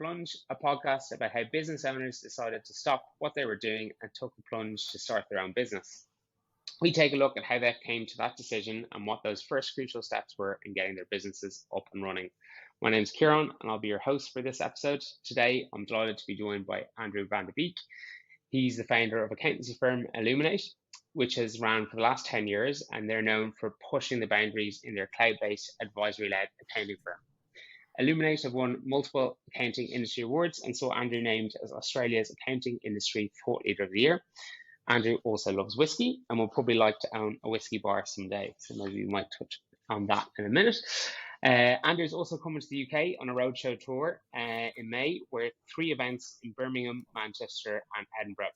Plunge, a podcast about how business owners decided to stop what they were doing and took the plunge to start their own business. We take a look at how they came to that decision and what those first crucial steps were in getting their businesses up and running. My name is Ciaran and I'll be your host for this episode. Today, I'm delighted to be joined by Andrew Van De Beek. He's the founder of accountancy firm Illuminate, which has ran for the last 10 years, and they're known for pushing the boundaries in their cloud-based advisory-led accounting firm. Illuminate have won multiple accounting industry awards and saw Andrew named as Australia's accounting industry thought leader of the year. Andrew also loves whiskey and will probably like to own a whiskey bar someday, so maybe we might touch on that in a minute. Andrew's also coming to the UK on a roadshow tour in May, with 3 events in Birmingham, Manchester and Edinburgh.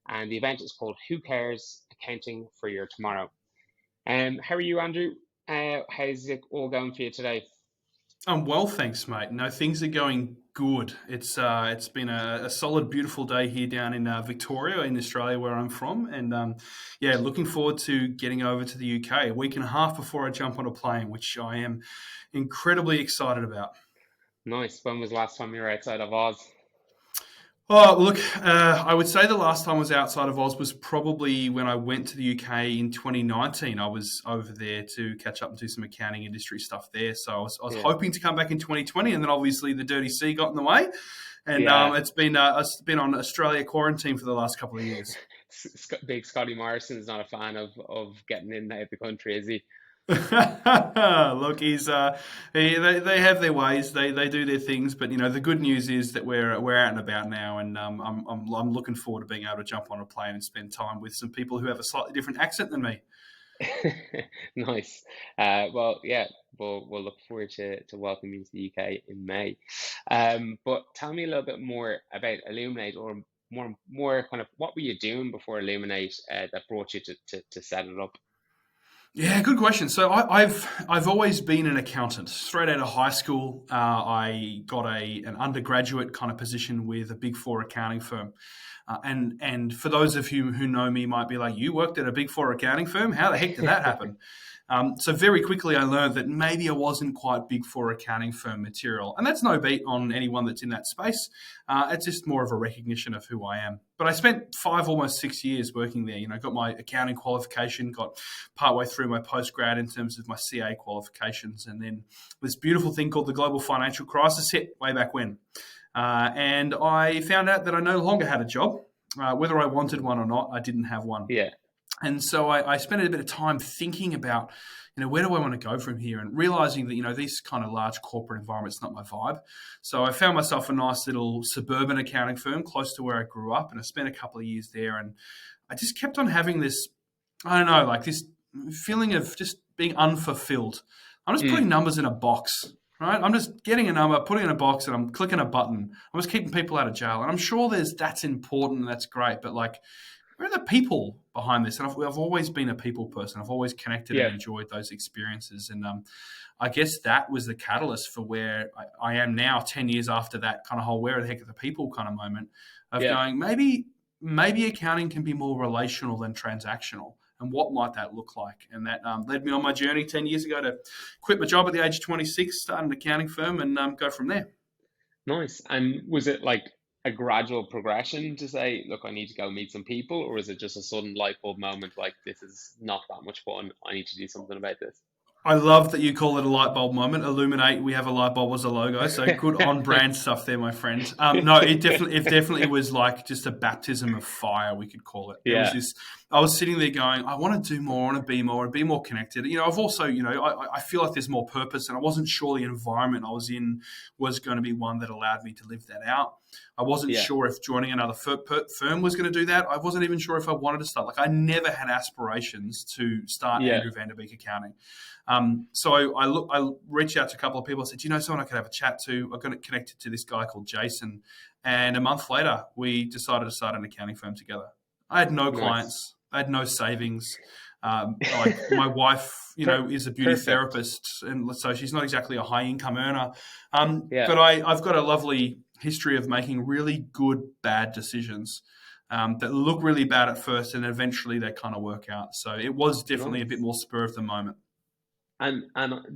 And the event is called Who Cares? Accounting for Your Tomorrow. How are you, Andrew? How's it all going for you today? I'm well, thanks, mate. No, things are going good. It's been a solid, beautiful day here down in Victoria, in Australia, where I'm from, and looking forward to getting over to the UK a week and a half before I jump on a plane, which I am incredibly excited about. Nice. When was the last time you were outside of Oz? Oh, look, I would say the last time I was outside of Oz was probably when I went to the UK in 2019. I was over there to catch up and do some accounting industry stuff there. So I was hoping to come back in 2020, and then obviously the dirty sea got in the way. And it's been on Australia quarantine for the last couple of years. Big Scotty Morrison's not a fan of getting in and out of the country, is he? Look, he's they have their ways, they do their things, but the good news is that we're out and about now, and I'm looking forward to being able to jump on a plane and spend time with some people who have a slightly different accent than me. Nice. We'll look forward to welcoming you to the UK in May. But tell me a little bit more about Illuminate, or more kind of what were you doing before Illuminate that brought you to set it up? Yeah, good question. So I've always been an accountant. Straight out of high school, I got an undergraduate kind of position with a Big Four accounting firm. And for those of you who know me, might be like, you worked at a Big Four accounting firm? How the heck did that happen? So very quickly I learned that maybe I wasn't quite Big Four accounting firm material. And that's no beat on anyone that's in that space. It's just more of a recognition of who I am. But I spent 5, almost 6 years working there. Got my accounting qualification, got partway through my postgrad in terms of my CA qualifications. And then this beautiful thing called the global financial crisis hit way back when. And I found out that I no longer had a job. Whether I wanted one or not, I didn't have one. Yeah. And so I spent a bit of time thinking about, where do I want to go from here? And realizing that, these kind of large corporate environments, not my vibe. So I found myself a nice little suburban accounting firm close to where I grew up. And I spent a couple of years there. And I just kept on having this, this feeling of just being unfulfilled. I'm just putting numbers in a box, right? I'm just getting a number, putting it in a box, and I'm clicking a button. I'm just keeping people out of jail. And I'm sure that's important and that's great. But where are the people behind this? And I've always been a people person. I've always connected and enjoyed those experiences. And I guess that was the catalyst for where I am now, 10 years after that kind of whole where the heck are the people kind of moment of going, maybe accounting can be more relational than transactional. And what might that look like? And that led me on my journey 10 years ago to quit my job at the age of 26, start an accounting firm, and go from there. Nice. And was it like a gradual progression to say, look, I need to go meet some people, or is it just a sudden light bulb moment, like, this is not that much fun, I need to do something about this? I love that you call it a light bulb moment. Illuminate, we have a light bulb as a logo, so good on-brand stuff there, my friend. No, it definitely was like just a baptism of fire, we could call it. Yeah. It was just, I was sitting there going, I want to do more, I want to be more connected. I've also, I feel like there's more purpose, and I wasn't sure the environment I was in was going to be one that allowed me to live that out. I wasn't sure if joining another firm was going to do that. I wasn't even sure if I wanted to start. I never had aspirations to start Andrew Van De Beek Accounting. So I reached out to a couple of people. I said, do you know someone I could have a chat to? I got connected to this guy called Jason. And a month later, we decided to start an accounting firm together. I had no clients. I had no savings. My wife, is a beauty therapist, and so she's not exactly a high income earner. But I've got a lovely history of making really good bad decisions that look really bad at first, and eventually they kind of work out. So it was definitely a bit more spur of the moment. And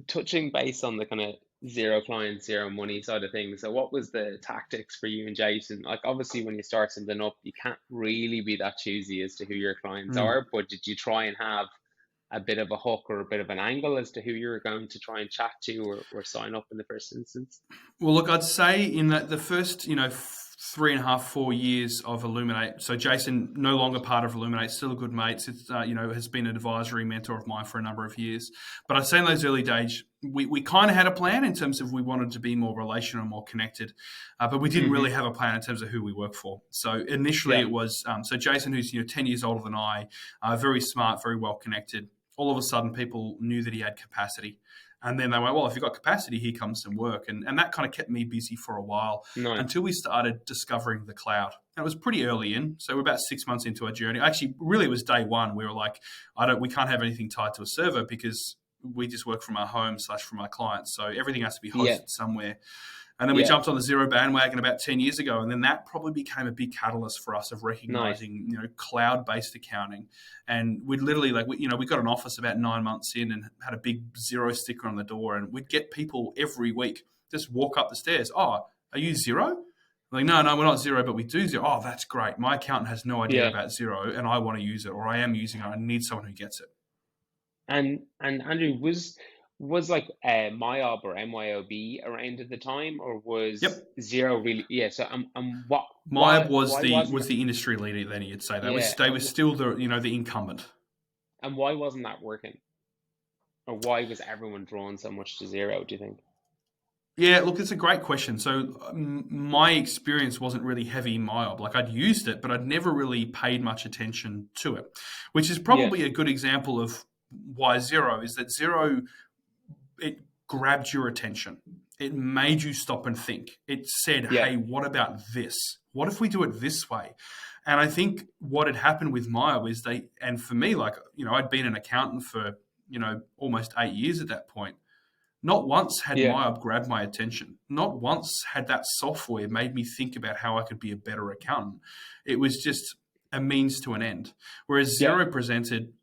touching base on the kind of zero clients, zero money side of things. So what was the tactics for you and Jason? Like obviously when you start something up, you can't really be that choosy as to who your clients Mm. are, but did you try and have a bit of a hook or a bit of an angle as to who you were going to try and chat to or sign up in the first instance? Well, look, I'd say in the first, 3.5, 4 years of Illuminate. So Jason, no longer part of Illuminate, still a good mate. It's, has been an advisory mentor of mine for a number of years. But I'd say in those early days, we kind of had a plan in terms of we wanted to be more relational, more connected, but we didn't really have a plan in terms of who we work for. So initially Yeah. it was, so Jason, who's 10 years older than I, very smart, very well connected. All of a sudden, people knew that he had capacity. And then they went, well, if you've got capacity, here comes some work. And that kind of kept me busy for a while Nice. until we started discovering the cloud. And it was pretty early in. So we're about 6 months into our journey. Actually, really, it was day one. We were like, we can't have anything tied to a server because we just work from our home / from our clients. So everything has to be Yeah. hosted somewhere. And then we jumped on the Zero bandwagon about 10 years ago. And then that probably became a big catalyst for us of recognizing, cloud-based accounting. And we'd literally we got an office about 9 months in and had a big Zero sticker on the door. And we'd get people every week just walk up the stairs. Oh, are you Zero? Like, no, we're not Zero, but we do Zero. Oh, that's great. My accountant has no idea Yeah. about Zero and I want to use it, or I am using it. I need someone who gets it. And Andrew, was like MYOB or MYOB around at the time, or was Yep. Zero really? Yeah. So what? MYOB was why the wasn't the industry leader then, you'd say. They yeah? was still the incumbent. And why wasn't that working? Or why was everyone drawn so much to Zero, do you think? Yeah, look, it's a great question. So my experience wasn't really heavy MYOB. Like I'd used it, but I'd never really paid much attention to it, which is Yeah. probably a good example of why Zero is that Zero, it grabbed your attention. It made you stop and think. It said, Yeah. hey, what about this? What if we do it this way? And I think what had happened with MYOB is and for me, I'd been an accountant for, almost 8 years at that point. Not once had Yeah. MYOB grabbed my attention. Not once had that software made me think about how I could be a better accountant. It was just a means to an end. Whereas Yeah. Zero presented,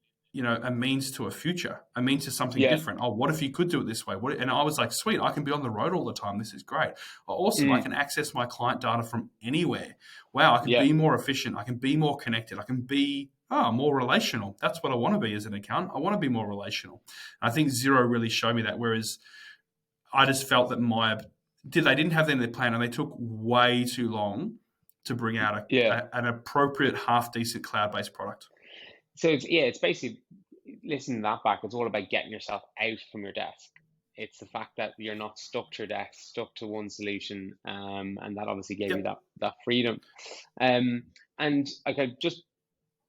a means to a future, a means to something Yeah. different. Oh, what if you could do it this way? And I was like, sweet, I can be on the road all the time. This is great. Awesome, I can access my client data from anywhere. Wow, I can Yeah. be more efficient. I can be more connected. I can be more relational. That's what I want to be as an accountant. I want to be more relational. And I think Zero really showed me that, whereas I just felt that MYOB they didn't have that in their plan, and they took way too long to bring out Yeah. an appropriate, half-decent cloud-based product. So it's basically, listening to that back, it's all about getting yourself out from your desk. It's the fact that you're not stuck to your desk, stuck to one solution, and that obviously gave you that freedom. And like I just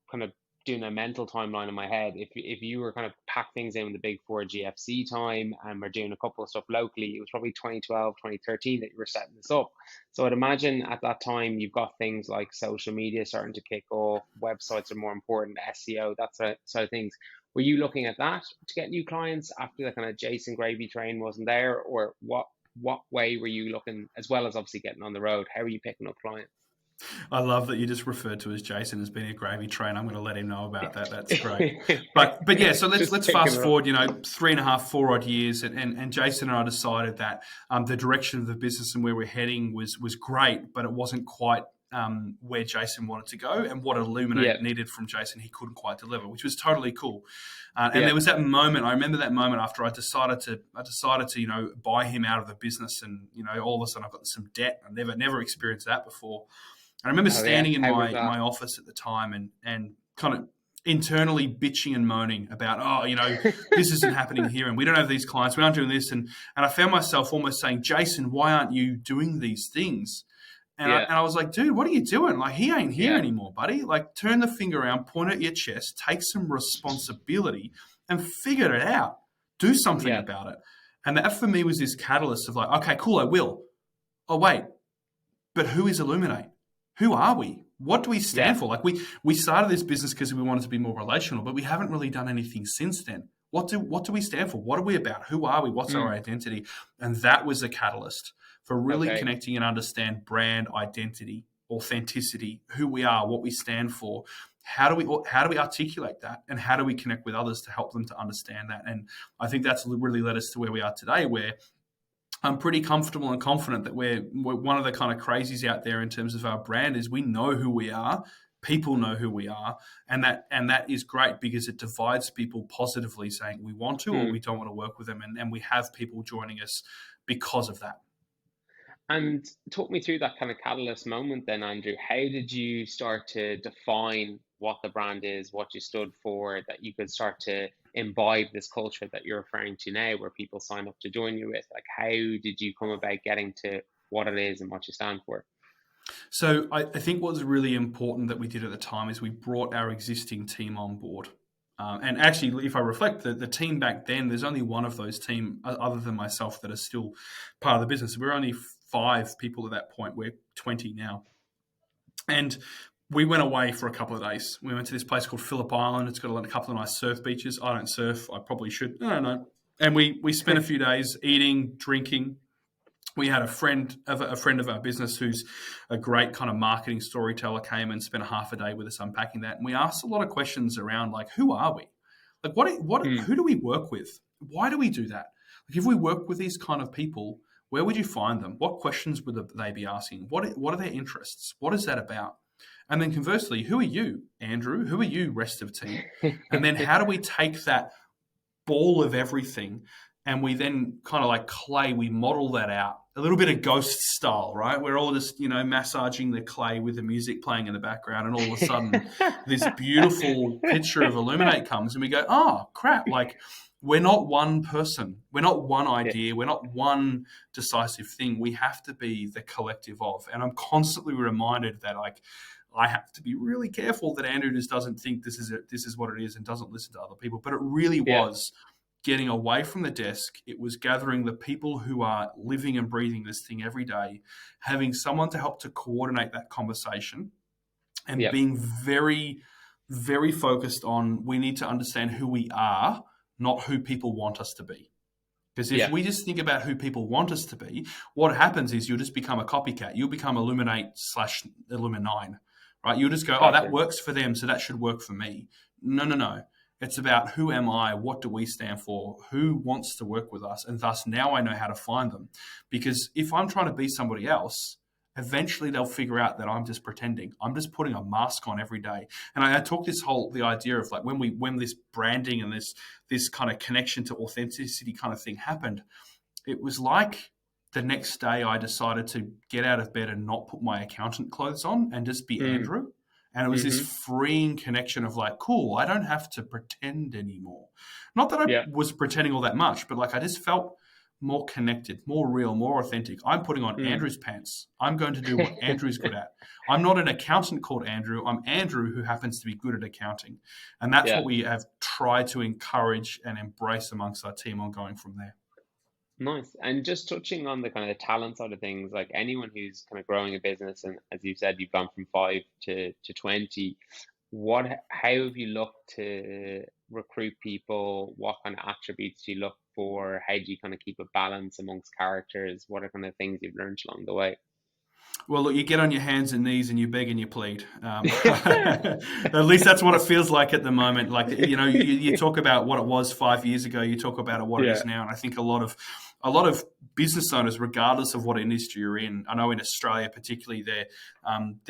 kind of doing a mental timeline in my head, if you were kind of pack things in with the big four GFC time and we're doing a couple of stuff locally, it was probably 2012, 2013 that you were setting this up. So I'd imagine at that time you've got things like social media starting to kick off, websites are more important, SEO, that side of things. Were you looking at that to get new clients after the kind of Jason gravy train wasn't there, or what way were you looking, as well as obviously getting on the road? How were you picking up clients? I love that you just referred to as Jason as being a gravy train. I'm going to let him know about that. That's great. But yeah, so let's fast forward, 3.5, 4 odd years, and Jason and I decided that the direction of the business and where we're heading was great, but it wasn't quite where Jason wanted to go, and what Illuminate needed from Jason, he couldn't quite deliver, which was totally cool. And there was that moment. I remember that moment after I decided to buy him out of the business, and all of a sudden I've got some debt. I never experienced that before. I remember standing in my office at the time and kind of internally bitching and moaning about, this isn't happening here, and we don't have these clients, we aren't doing this. And I found myself almost saying, Jason, why aren't you doing these things? And I was like, dude, what are you doing? Like, he ain't here anymore, buddy. Like, turn the finger around, point at your chest, take some responsibility and figure it out. Do something about it. And that for me was this catalyst of like, okay, cool, I will. Oh, wait, but who is Illuminate? Who are we? What do we stand for? Like we started this business because we wanted to be more relational, but we haven't really done anything since then. What do we stand for? What are we about? Who are we? What's our identity? And that was a catalyst for really connecting and understand brand identity, authenticity, who we are, what we stand for. How do we articulate that, and how do we connect with others to help them to understand that? And I think that's really led us to where we are today, where I'm pretty comfortable and confident that we're one of the kind of crazies out there in terms of our brand is we know who we are. People know who we are, and that is great because it divides people positively, saying we want to or Mm. we don't want to work with them, and we have people joining us because of that. And talk me through that kind of catalyst moment then, Andrew. How did you start to define what the brand is, what you stood for, that you could start to imbibe this culture that you're referring to now, where people sign up to join you with? Like, how did you come about getting to what it is and what you stand for? So I think what was really important that we did at the time is we brought our existing team on board. And actually, if I reflect, the team back then, there's only one of those team other than myself that are still part of the business. We're only 5 people at that point. We're 20 now. And we went away for a couple of days. We went to this place called Phillip Island. It's got a couple of nice surf beaches. I don't surf. I probably should. I don't know. And we spent a few days eating, drinking. We had a friend of our business who's a great kind of marketing storyteller came and spent a half a day with us unpacking that. And we asked a lot of questions around like, who are we? Like Mm. who do we work with? Why do we do that? Like if we work with these kind of people, where would you find them? What questions would they be asking? What are their interests? What is that about? And then conversely, who are you, Andrew? Who are you, rest of team? And then how do we take that ball of everything and we then kind of like clay, we model that out a little bit of Ghost style, right? We're all just, massaging the clay with the music playing in the background. And all of a sudden this beautiful picture of Illuminate comes and we go, oh crap. Like we're not one person. We're not one Yeah. idea. We're not one decisive thing. We have to be the collective of, and I'm constantly reminded that like, I have to be really careful that Andrew just doesn't think this is what it is and doesn't listen to other people. But it really Yeah. was getting away from the desk. It was gathering the people who are living and breathing this thing every day, having someone to help to coordinate that conversation, and Yeah. being very, very focused on we need to understand who we are, not who people want us to be. Because if Yeah. we just think about who people want us to be, what happens is you'll just become a copycat. You'll become Illuminate/Illuminine, right? You'll just go, oh, that Gotcha. works for them, so that should work for me. No. It's about who am I? What do we stand for? Who wants to work with us? And thus now I know how to find them. Because if I'm trying to be somebody else, eventually they'll figure out that I'm just pretending. I'm just putting a mask on every day. And I talk the idea of like when this branding and this kind of connection to authenticity kind of thing happened, it was like the next day I decided to get out of bed and not put my accountant clothes on and just be Mm. Andrew. And it was this Mm-hmm. freeing connection of like, cool, I don't have to pretend anymore. Not that I Yeah. was pretending all that much, but like I just felt more connected, more real, more authentic. I'm putting on Mm. Andrew's pants. I'm going to do what Andrew's good at. I'm not an accountant called Andrew. I'm Andrew who happens to be good at accounting. And that's Yeah. what we have tried to encourage and embrace amongst our team ongoing from there. Nice. And just touching on the kind of talent side of things, like anyone who's kind of growing a business, and as you said, you've gone from 5 to 20, how have you looked to recruit people? What kind of attributes do you look for? How do you kind of keep a balance amongst characters? What are kind of things you've learned along the way? Well, look, you get on your hands and knees and you beg and you plead. At least that's what it feels like at the moment. Like, you talk about what it was 5 years ago. You talk about what it Yeah. is now. And I think a lot of business owners, regardless of what industry you're in, I know in Australia particularly, there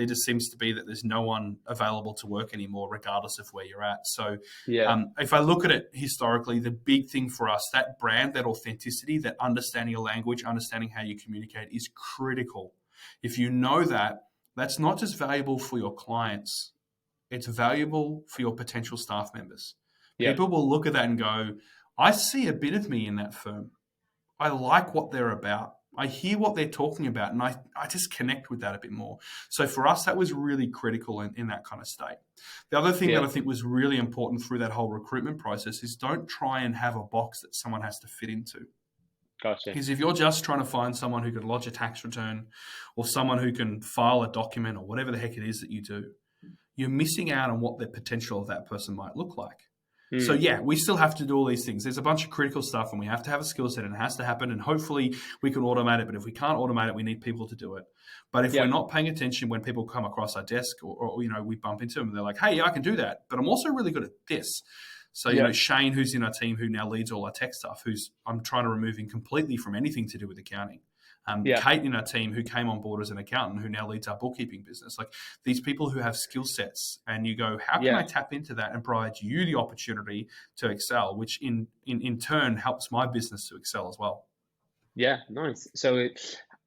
just seems to be that there's no one available to work anymore, regardless of where you're at. So Yeah. if I look at it historically, the big thing for us, that brand, that authenticity, that understanding a language, understanding how you communicate is critical. If you know that, that's not just valuable for your clients, it's valuable for your potential staff members. Yeah. People will look at that and go, I see a bit of me in that firm. I like what they're about. I hear what they're talking about, and I just connect with that a bit more. So for us, that was really critical in that kind of state. The other thing that Yeah. I think was really important through that whole recruitment process is don't try and have a box that someone has to fit into. Gotcha. Because if you're just trying to find someone who can lodge a tax return or someone who can file a document or whatever the heck it is that you do, you're missing out on what the potential of that person might look like. So Mm. yeah, we still have to do all these things. There's a bunch of critical stuff and we have to have a skill set and it has to happen, and hopefully we can automate it. But if we can't automate it, we need people to do it. But if Yeah. we're not paying attention when people come across our desk or we bump into them and they're like, hey, yeah, I can do that, but I'm also really good at this. So, you know, Shane, who's in our team, who now leads all our tech stuff, who's I'm trying to remove him completely from anything to do with accounting. Kate in our team, who came on board as an accountant, who now leads our bookkeeping business. Like these people who have skill sets, and you go, how can I tap into that and provide you the opportunity to excel, which in turn helps my business to excel as well. Yeah, nice. So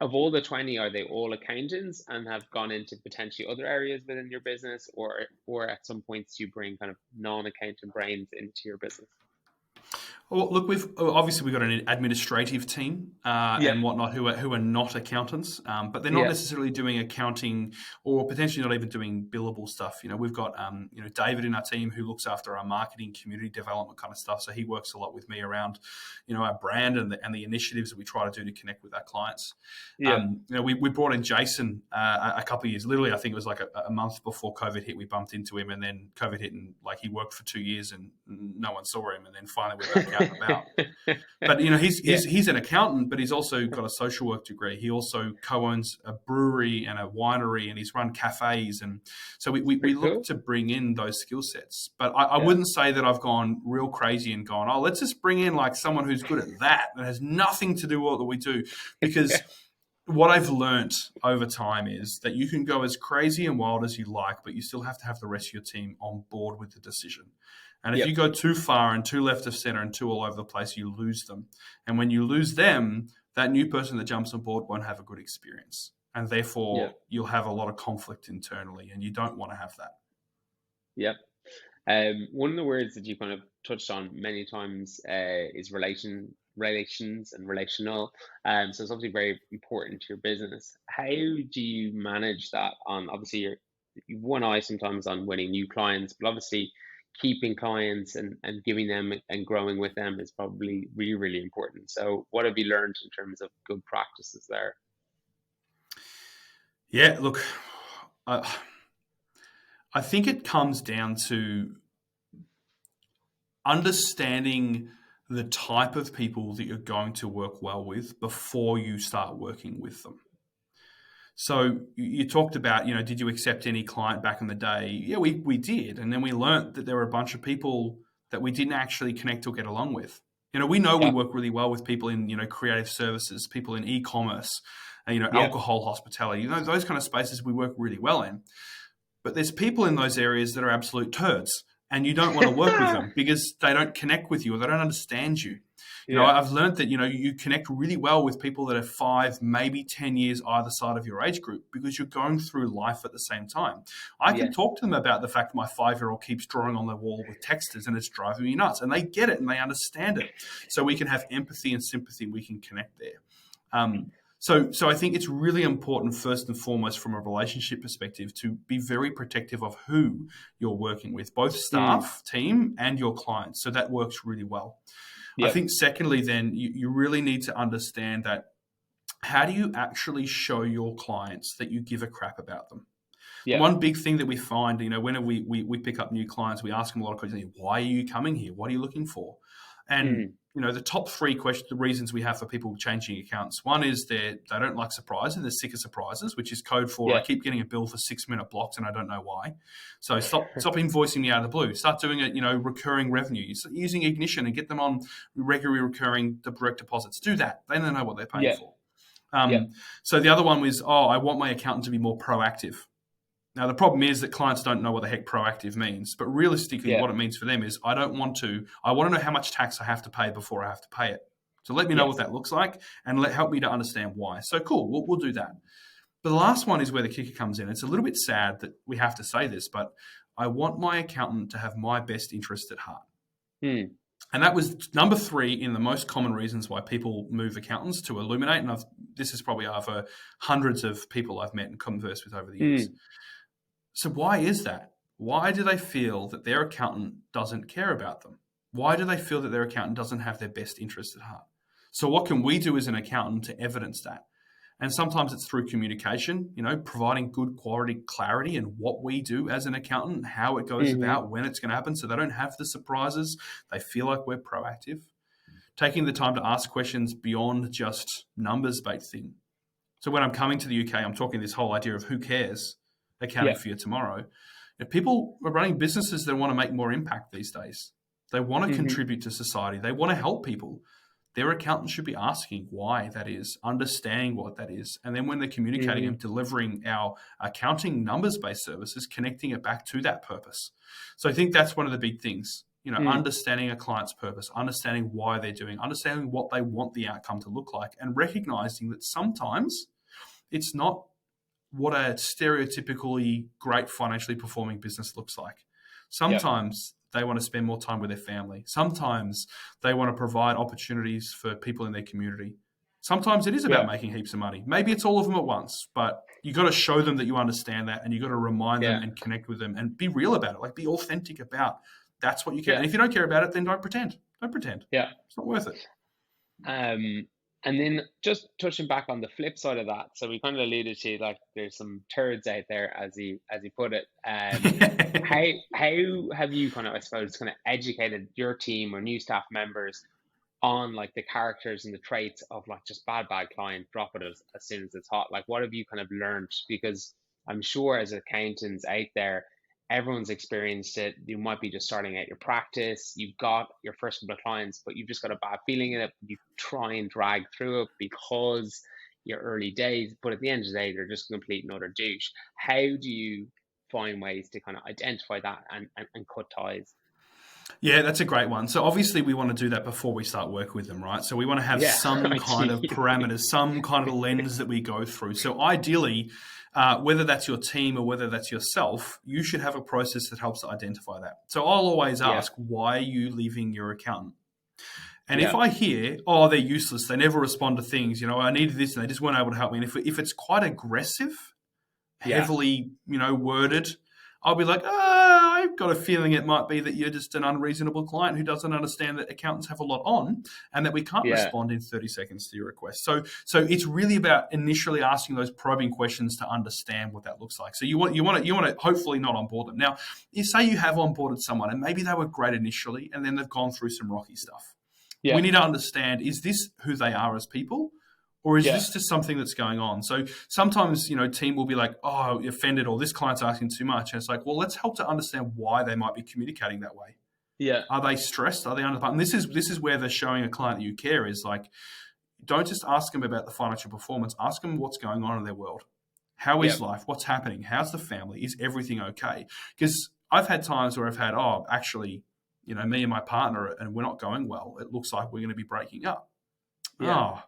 of all the 20, are they all accountants and have gone into potentially other areas within your business, or at some points you bring kind of non-accountant brains into your business? Well, look, we've got an administrative team and whatnot who are not accountants, but they're not necessarily doing accounting or potentially not even doing billable stuff. You know, we've got David in our team who looks after our marketing, community development kind of stuff. So he works a lot with me around, you know, our brand and the initiatives that we try to do to connect with our clients. You know, we brought in Jason a couple of years. Literally, I think it was like a month before COVID hit. We bumped into him, and then COVID hit, and like he worked for 2 years, and no one saw him, and then finally we're back out and about. But you know, he's an accountant, but he's also got a social work degree. He also co-owns a brewery and a winery, and he's run cafes, and so we look to bring in those skill sets. But I wouldn't say that I've gone real crazy and gone, oh, let's just bring in like someone who's good at that and has nothing to do with what we do, because what I've learnt over time is that you can go as crazy and wild as you like, but you still have to have the rest of your team on board with the decision. And if you go too far and too left of center and too all over the place, you lose them. And when you lose them, that new person that jumps on board won't have a good experience. And therefore, you'll have a lot of conflict internally, and you don't want to have that. Yep. One of the words that you kind of touched on many times is relations and relational. So it's obviously very important to your business. How do you manage that on, obviously you've one eye sometimes on winning new clients, but obviously keeping clients and giving them and growing with them is probably really, really important. So what have you learned in terms of good practices there? Yeah, look, I think it comes down to understanding the type of people that you're going to work well with before you start working with them. So you talked about, you know, did you accept any client back in the day? Yeah, we did. And then we learned that there were a bunch of people that we didn't actually connect or get along with. You know, we work really well with people in, you know, creative services, people in e-commerce, you know, alcohol, hospitality, you know, those kind of spaces we work really well in. But there's people in those areas that are absolute turds, and you don't want to work with them because they don't connect with you or they don't understand you. You know, I've learned that, you know, you connect really well with people that are 5, maybe 10 years either side of your age group because you're going through life at the same time. I can talk to them about the fact my 5-year-old keeps drawing on the wall with texters and it's driving me nuts, and they get it and they understand it. So we can have empathy and sympathy. We can connect there. So I think it's really important, first and foremost, from a relationship perspective, to be very protective of who you're working with, both staff, team, and your clients. So that works really well. I think secondly, then, you really need to understand that how do you actually show your clients that you give a crap about them? One big thing that we find, you know, whenever we pick up new clients, we ask them a lot of questions. Why are you coming here? What are you looking for? And you know, the top 3 the reasons we have for people changing accounts. One is they don't like surprises. They're sick of surprises, which is code for I keep getting a bill for 6-minute blocks and I don't know why. So stop invoicing me out of the blue. Start doing it, you know, recurring revenue. Start using Ignition and get them on regularly recurring direct deposits. Do that. They don't know what they're paying for. So the other one was, I want my accountant to be more proactive. Now, the problem is that clients don't know what the heck proactive means. But realistically, what it means for them is I want to know how much tax I have to pay before I have to pay it. So let me know what that looks like and help me to understand why. So cool, we'll do that. But the last one is where the kicker comes in. It's a little bit sad that we have to say this, but I want my accountant to have my best interest at heart. And that was number 3 in the most common reasons why people move accountants to Illuminate. And this is probably over hundreds of people I've met and conversed with over the years. So why is that? Why do they feel that their accountant doesn't care about them? Why do they feel that their accountant doesn't have their best interest at heart? So what can we do as an accountant to evidence that? And sometimes it's through communication, you know, providing good quality clarity in what we do as an accountant, how it goes about, when it's going to happen, so they don't have the surprises. They feel like we're proactive. Taking the time to ask questions beyond just numbers-based thing. So when I'm coming to the UK, I'm talking this whole idea of who cares accounting for you tomorrow. If people are running businesses that want to make more impact these days, They want to Hmm. contribute to society. They want to help people. Their accountant should be asking why that is, understanding what that is. And then when they're communicating Hmm. and delivering our accounting numbers-based services, connecting it back to that purpose. So I think that's one of the big things, Mm. understanding a client's purpose, understanding why they're doing, understanding what they want the outcome to look like, and recognizing that sometimes it's not what a stereotypically great financially performing business looks like. Yep. Sometimes they want to spend more time with their family. Sometimes they want to provide opportunities for people in their community. Sometimes it is about Yeah. making heaps of money. Maybe it's all of them at once, but you got to show them that you understand that, and you got to remind them Yeah. and connect with them and be real about it. Like, be authentic about that's what you care. Yeah. And if you don't care about it, then don't pretend. Don't pretend. Yeah. It's not worth it. Um, and then just touching back on the flip side of that, so we kind of alluded to like there's some turds out there, as he put it. How have you kind of, I suppose, kind of educated your team or new staff members on like the characters and the traits of like just bad client, drop it as soon as it's hot? Like, what have you kind of learned? Because I'm sure as accountants out there, everyone's experienced it. You might be just starting out your practice, you've got your first couple of clients, but you've just got a bad feeling in it. You try and drag through it because your early days, but at the end of the day, they're just complete and utter douche. How do you find ways to kind of identify that and cut ties? Yeah, that's a great one. So obviously we want to do that before we start working with them, right? So we want to have Yeah, some kind of ideally. parameters, some kind of lens that we go through. So ideally, whether that's your team or whether that's yourself, you should have a process that helps to identify that. So I'll always Yeah, ask, why are you leaving your accountant? And if yeah, I hear, oh, they're useless, they never respond to things, I needed this and they just weren't able to help me. And if it's quite aggressive, yeah, heavily, worded, I'll be like, I've got a feeling it might be that you're just an unreasonable client who doesn't understand that accountants have a lot on and that we can't yeah, respond in 30 seconds to your request. So it's really about initially asking those probing questions to understand what that looks like. So you want to hopefully not onboard them. Now, you say you have onboarded someone and maybe they were great initially and then they've gone through some rocky stuff. yeah, We need to understand, is this who they are as people? Or is yeah, this just something that's going on? So sometimes, team will be like, oh, offended, or this client's asking too much. And it's like, well, let's help to understand why they might be communicating that way. yeah, Are they stressed? Are they under? And this is where they're showing a client that you care is like, don't just ask them about the financial performance. Ask them what's going on in their world. How yeah, is life? What's happening? How's the family? Is everything okay? Because I've had times where I've had, oh, actually, me and my partner, and we're not going well. It looks like we're going to be breaking up. yeah. Oh,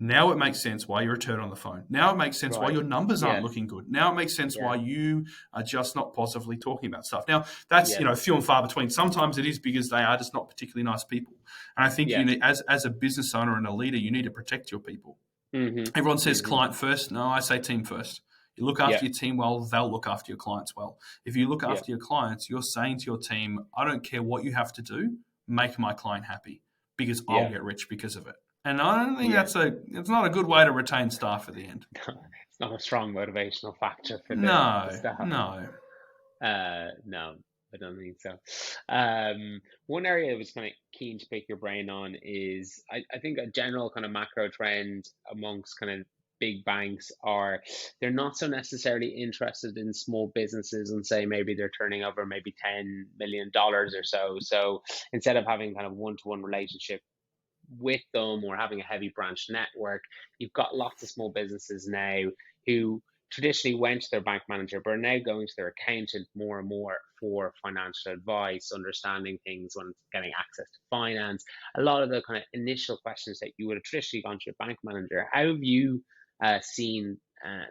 now it makes sense why you're a turd on the phone. Now it makes sense why Right. your numbers aren't Yeah, looking good. Now it makes sense yeah, why you are just not positively talking about stuff. Now that's yeah, few and far between. Sometimes it is because they are just not particularly nice people. And I think yeah. you need, as a business owner and a leader, you need to protect your people. Mhm, Everyone says mhm. client first. No, I say team first. You look Yeah, after your team well, they'll look after your clients well. If you look yeah, after your clients, you're saying to your team, I don't care what you have to do, make my client happy because I'll yeah, get rich because of it. And I don't think yeah. it's not a good way to retain staff at the end. It's not a strong motivational factor for the No, staff. no. No, I don't think so. One area I was kind of keen to pick your brain on is I think a general kind of macro trend amongst kind of big banks are they're not so necessarily interested in small businesses and say maybe they're turning over maybe $10 million or so. So instead of having kind of one-to-one relationship with them or having a heavy branch network, you've got lots of small businesses now who traditionally went to their bank manager but are now going to their accountant more and more for financial advice, understanding things when getting access to finance. A lot of the kind of initial questions that you would have traditionally gone to your bank manager. How have you seen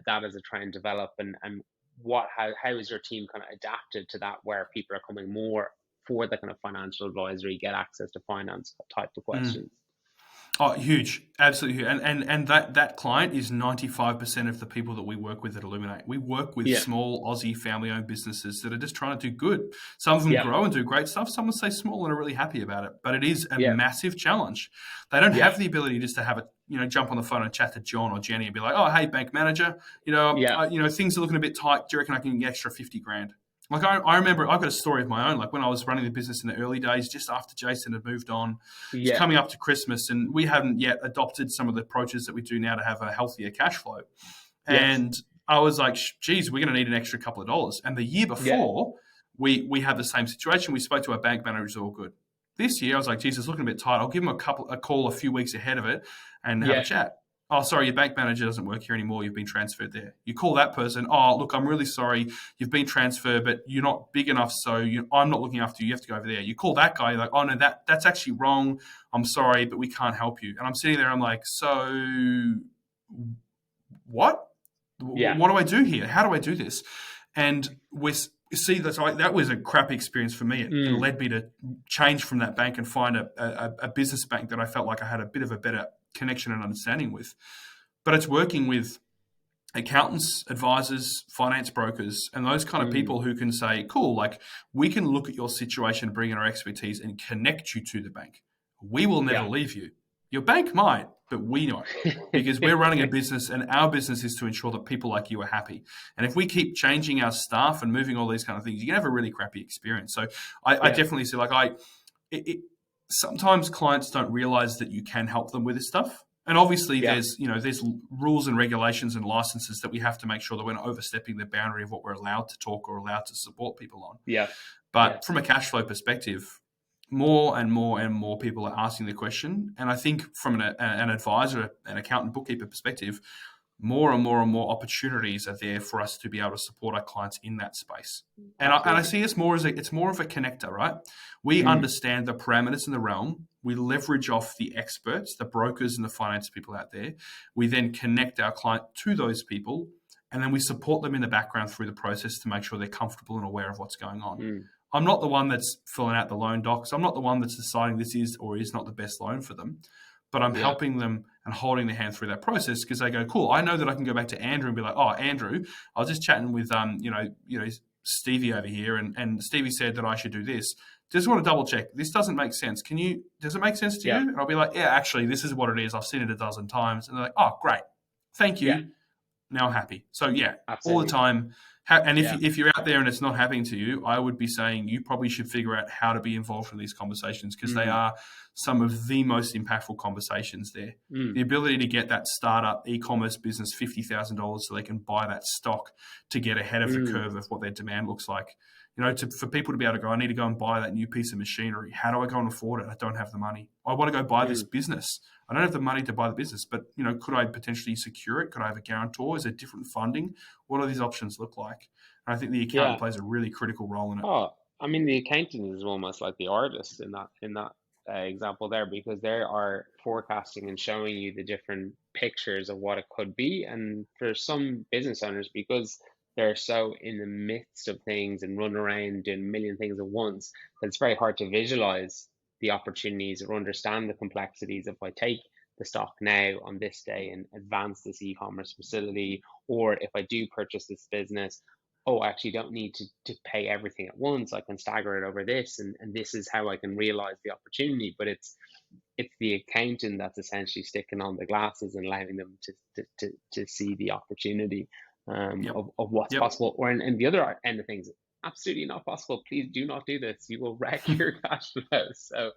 that as a trend develop, and how has your team kind of adapted to that, where people are coming more for the kind of financial advisory, get access to finance type of Mm. questions? Oh, huge, absolutely huge. And that client is 95% of the people that we work with at Illuminate. We work with Yeah, small Aussie family-owned businesses that are just trying to do good. Some of them yeah, grow and do great stuff. Some will stay small and are really happy about it. But it is a yeah, massive challenge. They don't yeah, have the ability just to have it, jump on the phone and chat to John or Jenny and be like, "Oh, hey, bank manager, yeah, things are looking a bit tight. Do you reckon I can get extra 50 grand?" Like I remember, I've got a story of my own. Like when I was running the business in the early days, just after Jason had moved on, it's yeah, coming up to Christmas, and we hadn't yet adopted some of the approaches that we do now to have a healthier cash flow. yes, And I was like, geez, we're going to need an extra couple of dollars. And the year yeah, before, we had the same situation. We spoke to our bank managers, all good. This year, I was like, Jesus, looking a bit tight. I'll give him a call a few weeks ahead of it and have a Yeah. chat. Oh, sorry, your bank manager doesn't work here anymore. You've been transferred there. You call that person. Oh, look, I'm really sorry. You've been transferred, but you're not big enough, so I'm not looking after you. You have to go over there. You call that guy. You're like, oh, no, that's actually wrong. I'm sorry, but we can't help you. And I'm sitting there. I'm like, so what? Yeah. What do I do here? How do I do this? And that was a crappy experience for me. It led me to change from that bank and find a business bank that I felt like I had a bit of a better connection and understanding with. But it's working with accountants, advisors, finance brokers, and those kind of people who can say, cool, like we can look at your situation, bring in our expertise and connect you to the bank. We will never leave you. Your bank might, but we not, because we're running a business and our business is to ensure that people like you are happy. And if we keep changing our staff and moving all these kind of things, you can have a really crappy experience. So I definitely see sometimes clients don't realize that you can help them with this stuff. And obviously there's rules and regulations and licenses that we have to make sure that we're not overstepping the boundary of what we're allowed to talk or allowed to support people on. Yeah. But from a cash flow perspective, more and more and more people are asking the question. And I think from an advisor, an accountant, bookkeeper perspective, more and more and more opportunities are there for us to be able to support our clients in that space. And I see it's more of a connector, right? We understand the parameters in the realm. We leverage off the experts, the brokers and the finance people out there. We then connect our client to those people, and then we support them in the background through the process to make sure they're comfortable and aware of what's going on. I'm not the one that's filling out the loan docs. I'm not the one that's deciding this is or is not the best loan for them, but I'm helping them and holding their hand through that process because they go, cool, I know that I can go back to Andrew and be like, oh, Andrew, I was just chatting with, Stevie over here and Stevie said that I should do this. Just want to double check. This doesn't make sense. Does it make sense to you? And I'll be like, yeah, actually, this is what it is. I've seen it a dozen times. And they're like, oh, great. Thank you. Yeah. Now I'm happy. So all the time. And if you're out there and it's not happening to you, I would be saying you probably should figure out how to be involved in these conversations because they are some of the most impactful conversations there. The ability to get that startup e-commerce business $50,000 so they can buy that stock to get ahead of the curve of what their demand looks like. For people to be able to go, I need to go and buy that new piece of machinery. How do I go and afford it? I don't have the money. I want to go buy this business. I don't have the money to buy the business, but could I potentially secure it? Could I have a guarantor? Is there different funding? What do these options look like? And I think the accountant plays a really critical role in it. Oh, I mean, the accountant is almost like the artist in that example there because they are forecasting and showing you the different pictures of what it could be. And for some business owners, because they're so in the midst of things and run around doing a million things at once, that it's very hard to visualize the opportunities or understand the complexities. If I take the stock now on this day and advance this e-commerce facility, or if I do purchase this business, I actually don't need to pay everything at once. I can stagger it over this, and this is how I can realize the opportunity. But it's the accountant that's essentially sticking on the glasses and allowing them to see the opportunity of what's possible. Or in the other end of things, absolutely not possible. Please do not do this. You will wreck your cash flow. So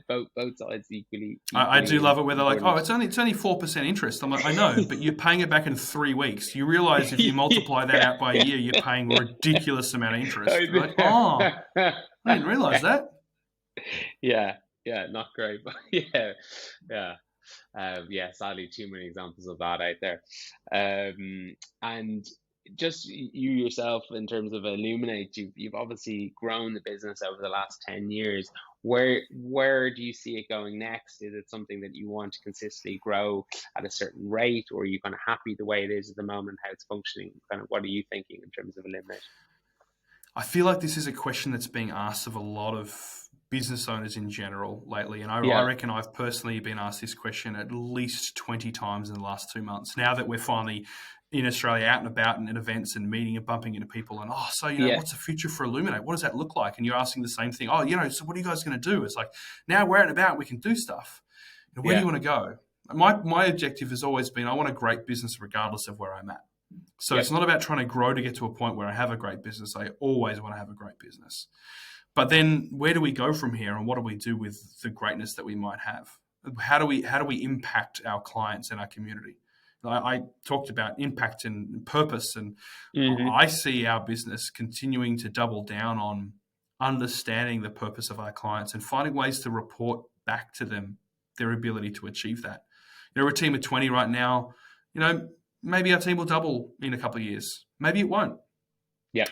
both sides equally I do love it where they're like, oh, it's only 4% interest. I'm like, I know, but you're paying it back in 3 weeks. You realize if you multiply that out by a year, you're paying a ridiculous amount of interest. You're like, oh, I didn't realize that. Yeah, not great, but sadly, too many examples of that out there. And just you yourself, in terms of Illuminate, you've obviously grown the business over the last 10 years. Where do you see it going next? Is it something that you want to consistently grow at a certain rate, or are you kind of happy the way it is at the moment, how it's functioning? Kind of what are you thinking in terms of Illuminate? I feel like this is a question that's being asked of a lot of business owners in general lately. And I reckon I've personally been asked this question at least 20 times in the last 2 months. Now that we're finally in Australia out and about and at events and meeting and bumping into people and, what's the future for Illuminate? What does that look like? And you're asking the same thing. So what are you guys going to do? It's like, now we're out and about, we can do stuff. Where do you want to go? My objective has always been, I want a great business regardless of where I'm at. So it's not about trying to grow to get to a point where I have a great business. I always want to have a great business. But then where do we go from here, and what do we do with the greatness that we might have? How do we impact our clients and our community? I talked about impact and purpose, and I see our business continuing to double down on understanding the purpose of our clients and finding ways to report back to them their ability to achieve that. We're a team of 20 right now. Maybe our team will double in a couple of years. Maybe it won't. Yeah.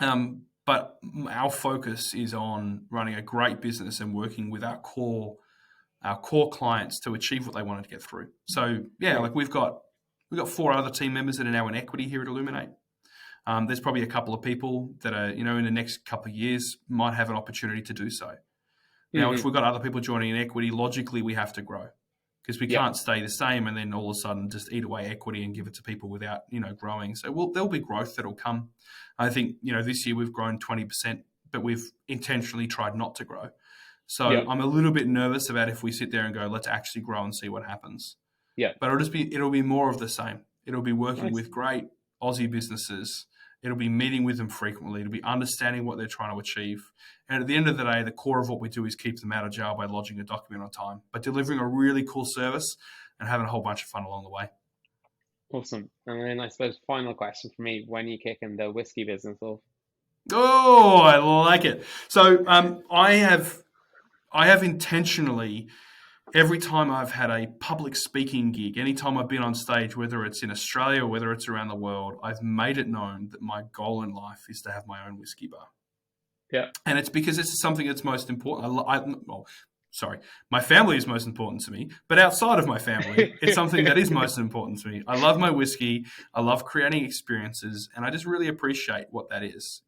But our focus is on running a great business and working with our core clients to achieve what they wanted to get through. So like we've got 4 other team members that are now in equity here at Illuminate. There's probably a couple of people that are, in the next couple of years might have an opportunity to do so. Now, if we've got other people joining in equity, logically we have to grow, because we can't stay the same and then all of a sudden just eat away equity and give it to people without, growing. So there'll be growth that'll come. I think, this year we've grown 20%, but we've intentionally tried not to grow. So I'm a little bit nervous about if we sit there and go, let's actually grow and see what happens. Yeah. But it'll be more of the same. It'll be working with great Aussie businesses. It'll be meeting with them frequently. It'll be understanding what they're trying to achieve. And at the end of the day, the core of what we do is keep them out of jail by lodging a document on time, but delivering a really cool service and having a whole bunch of fun along the way. Awesome. And then I suppose final question for me, when are you kicking the whiskey business off? Oh, I like it. So I have intentionally, every time I've had a public speaking gig, anytime I've been on stage, whether it's in Australia or whether it's around the world, I've made it known that my goal in life is to have my own whiskey bar. Yeah. And it's because it's something that's most important. My family is most important to me, but outside of my family, it's something that is most important to me. I love my whiskey. I love creating experiences, and I just really appreciate what that is.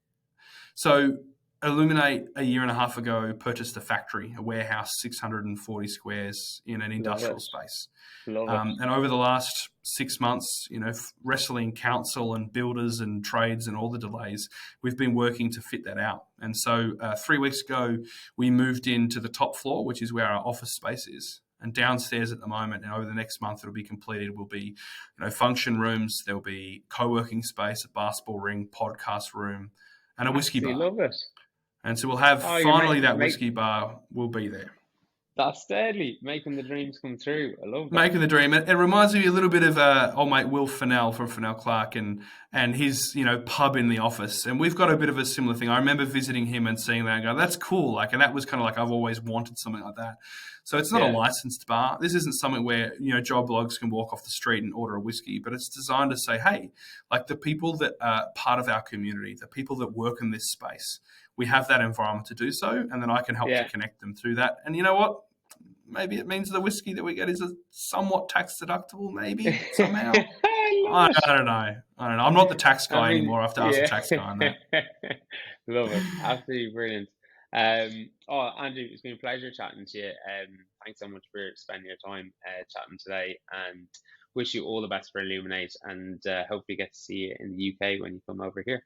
So Illuminate a year and a half ago purchased a factory, a warehouse, 640 squares in an industrial space. And over the last 6 months, wrestling council and builders and trades and all the delays, we've been working to fit that out. And so 3 weeks ago, we moved into the top floor, which is where our office space is. And downstairs at the moment, and over the next month it'll be completed, will be function rooms, there'll be co-working space, a basketball ring, podcast room, and a whiskey bar. Love it. And so we'll have finally that whiskey bar will be there. That's deadly. Making the dreams come true. I love that. Making the dream. It reminds me a little bit of old mate Will Fennell from Fennell Clark and his pub in the office. And we've got a bit of a similar thing. I remember visiting him and seeing that and going, that's cool. And that was kind of like, I've always wanted something like that. So it's not a licensed bar. This isn't something where job blogs can walk off the street and order a whiskey, but it's designed to say, hey, like the people that are part of our community, the people that work in this space, we have that environment to do so, and then I can help to connect them through that. And you know what? Maybe it means the whiskey that we get is a somewhat tax deductible, maybe somehow. I don't know. I'm not the tax guy anymore. I have to ask the tax guy on that. Love it. Absolutely brilliant. Andrew, it's been a pleasure chatting to you. Thanks so much for spending your time chatting today, and wish you all the best for Illuminate, and hopefully get to see you in the UK when you come over here.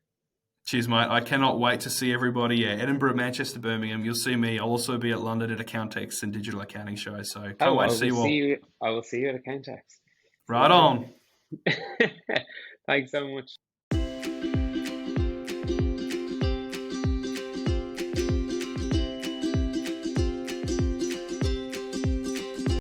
Cheers, mate. I cannot wait to see everybody. Edinburgh, Manchester, Birmingham. You'll see me. I'll also be at London at Accountex and digital accounting show. So can't wait to see you all. I will see you at Accountex. Right on. Thanks so much.